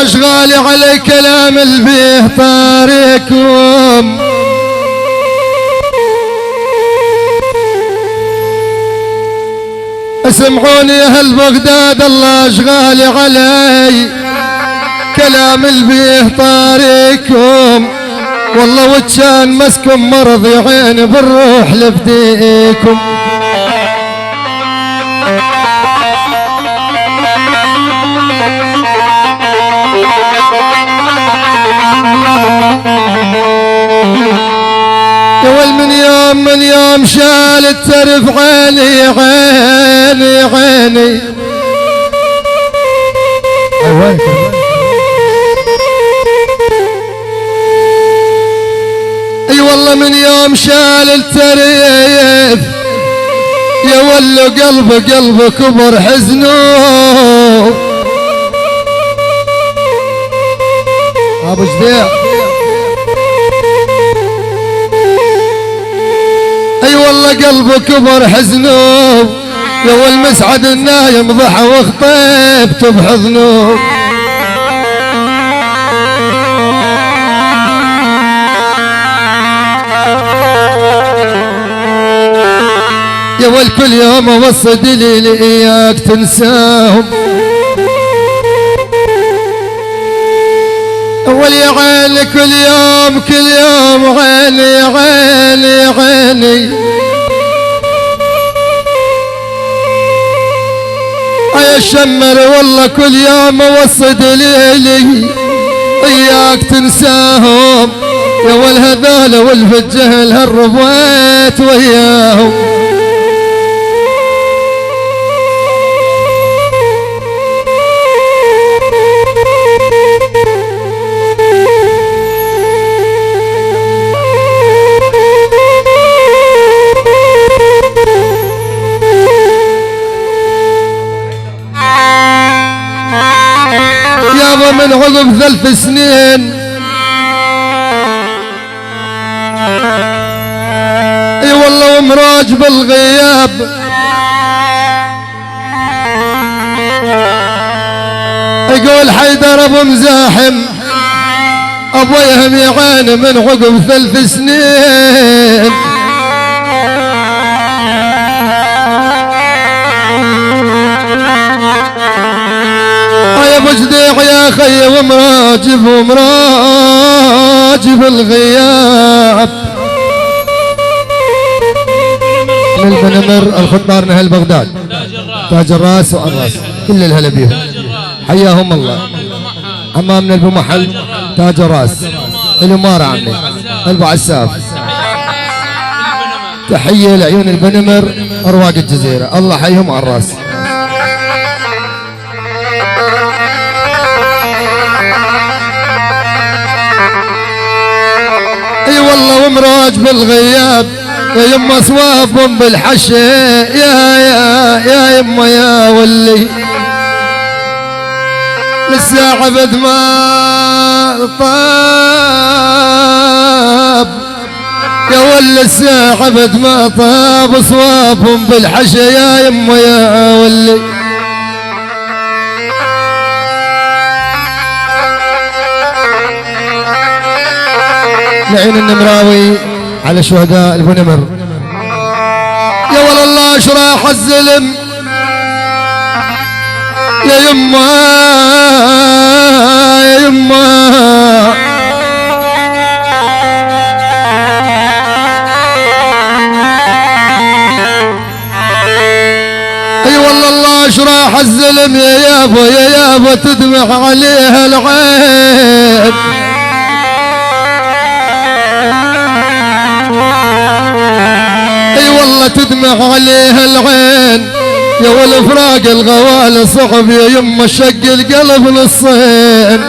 اشغالي علي كلام البيه طاركم اسمعوني يا اهل بغداد الله اشغالي علي كلام البيه طاركم والله وكان مسكم مرضي عين بالروح لفديكم من يوم شال الترف عيني عيني عيني اي والله من يوم شال الترف يا ولو قلبه كبر حزنه ابو جديع اي والله قلبه كبر حزنه يا والمسعد النايم ضحى وخطيبته بحضنه يا والكل يوم اوصد لي اياك تنساهم اول يا عيني كل يوم عيني عيني عيني يا الشمر والله كل يوم اوصد ليلي اياك تنساهم يا والهذال والفجهل هالربويت وياهم من عقب 3 سنين اي والله ومراج بالغياب يقول حيدر ابو مزاحم ابو يهم يعاني من عقب 3 سنين جديع يا خي ومراجب الغياب من البنمر الخطار نهل بغداد تاج الراس والراس كل الهلا بيهم حياهم الله عمامنا البو محل تاج الراس الاماره عمي البو عساف تحيه لعيون البنمر ارواق الجزيره الله حيهم على الراس والله ومراج بالغياب يا يما صوافهم بالحشي يا يما يا ولي لسه عبد ما طاب يا ولي لسه عبد ما طاب صوافهم بالحشي يا يما يا ولي لعين النمراوي على شهداء البنمر يا ولا الله شراح الزلم يا يما يا يما اي والله الله شراح الزلم يا يابا تدمع عليها العين تدمع عليها العين يا والفراق الغوالي صعب يا يما شق القلب نصين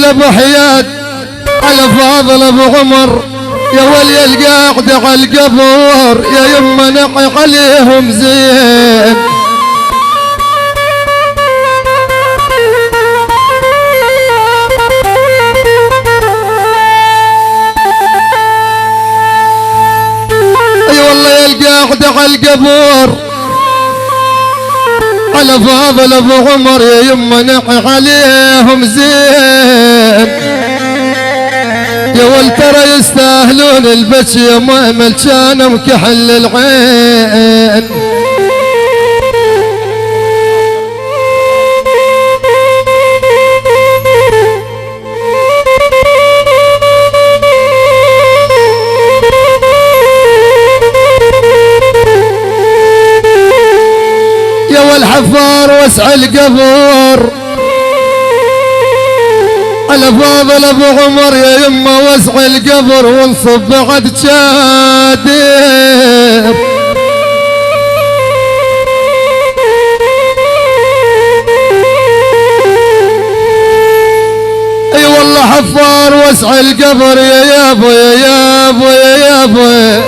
ذبح يد على فاضل ابو عمر، يا ولي القاعد على القبر يا يما نقق عليهم زين. اي والله يا القاعد على القبر على فاضل ابو عمر يا يما نقق عليهم زين. يا ول ترى يستاهلون البكي يا مهمل كانوا مكحل العين. يا ول حفار واسع القبر على فاضل ابو عمر يا يما وسع القبر وانصب بعد شادر. اي والله حفار وسع القبر يا يابا يا يابا يا يابا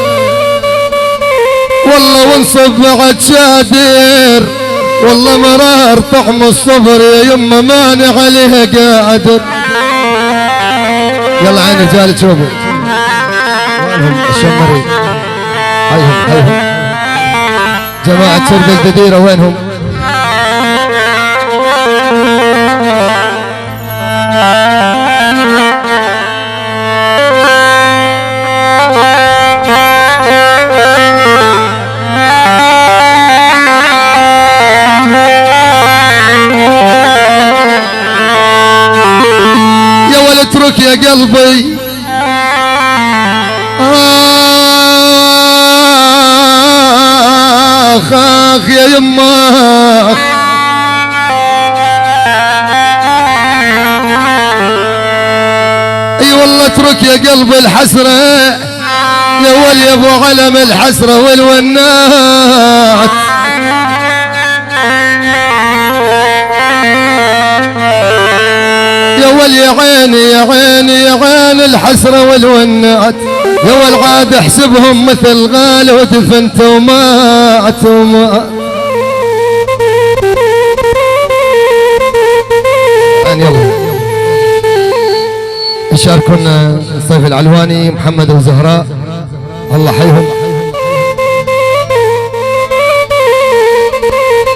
والله وانصب بعد شادر. والله مرار طعم الصبر يا يما مانع عليها قادر. يلا عين رجال تشوفوا وينهم الشمرين، هيهم جماعة شرق الجديرة وينهم؟ اترك يا قلبي اخ يا يما اي والله اترك يا قلبي الحسرة يا ولي ابو علم الحسرة والونات. يا ولي يا عيني يا عيني يا عين الحسرة والونات. يا والعاد احسبهم مثل غال ودفنت ومات ومات. يلا يشاركونا الصيف العلواني محمد وزهراء الله حيهم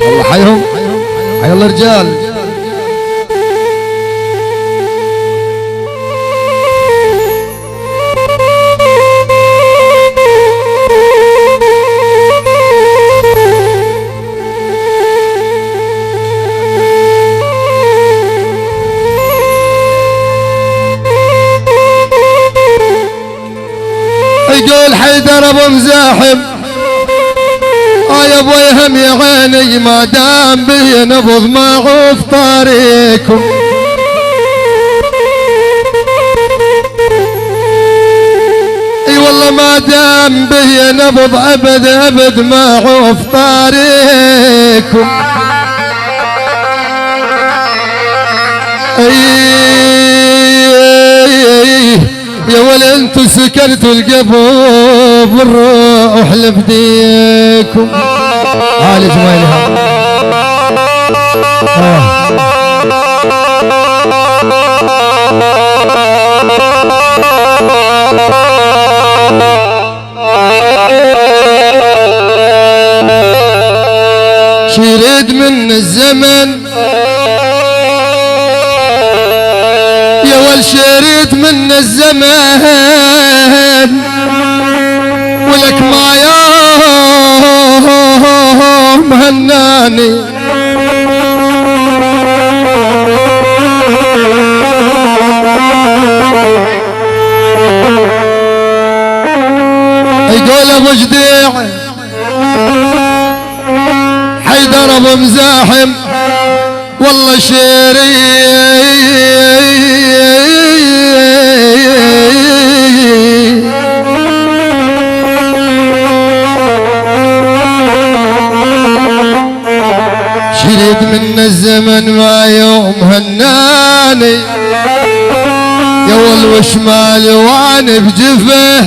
الله حيهم. حي الله رجال. يقول حيدر ابو مزاحم يا ابويهم يا عيني ما دام بي نبض معه في طريقكم. اي والله ما دام بي نبض ابد ابد معه في طريقكم. يا ولا انتو سكرتوا القبوب والروح لبديكم. عالي جمالها شريد من الزمن يا والشريد من الزمان ولك ما يوم هناني يقول ابو جديع حيدر ابو مزاحم والله شريد من الزمن ما يوم هناني يمال وشمال وانا بجفه،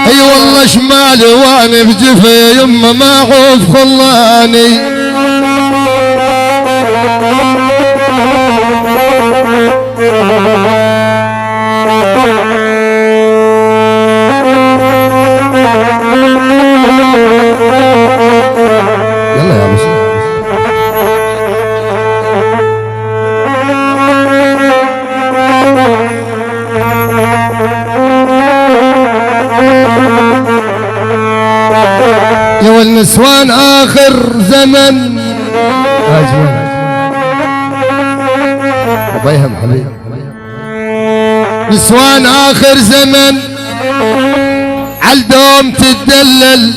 اي والله شمال وانا بجفه، يما ما عوف خلاني. يلا يا ابو يا والنسوان اخر زمن اجمل ابيهم حبيبي، نسوان اخر زمن عالدوم تدلل،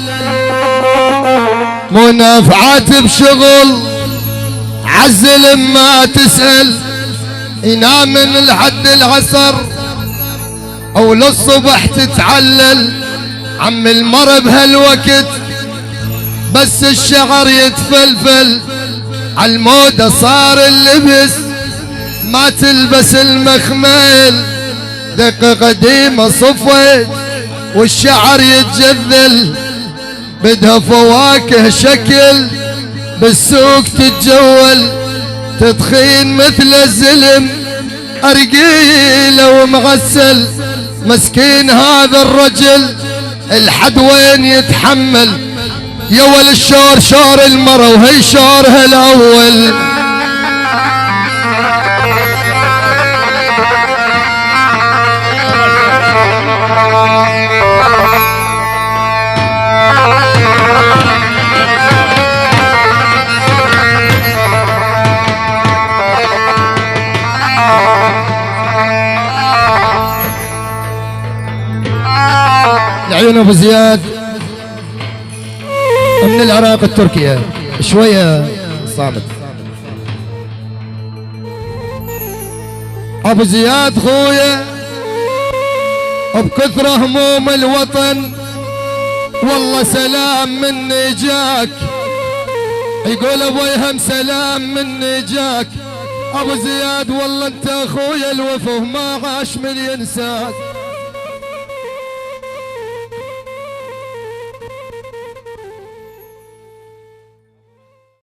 منافعات بشغل عزل ما تسأل، ينام من لحد العصر او للصبح تتعلل، عم المرة بهالوقت بس الشعر يتفلفل، عالمودة صار اللبس ما تلبس المخمل، دقة قديمة صفت والشعر يتجذل، بدها فواكه شكل بالسوق تتجول، تدخين مثل الزلم أرقيله ومغسل، مسكين هذا الرجل الحد وين يتحمل، يا ول الشور شور المرة وهي شورها الأول. لعيون ابو زياد من العراق التركية شوية صامت. ابو زياد خويا بكثرة هموم الوطن، والله سلام مني جاك، يقول ابو يهم سلام مني جاك، ابو زياد والله انت اخويا الوفا وما عاش من ينساك.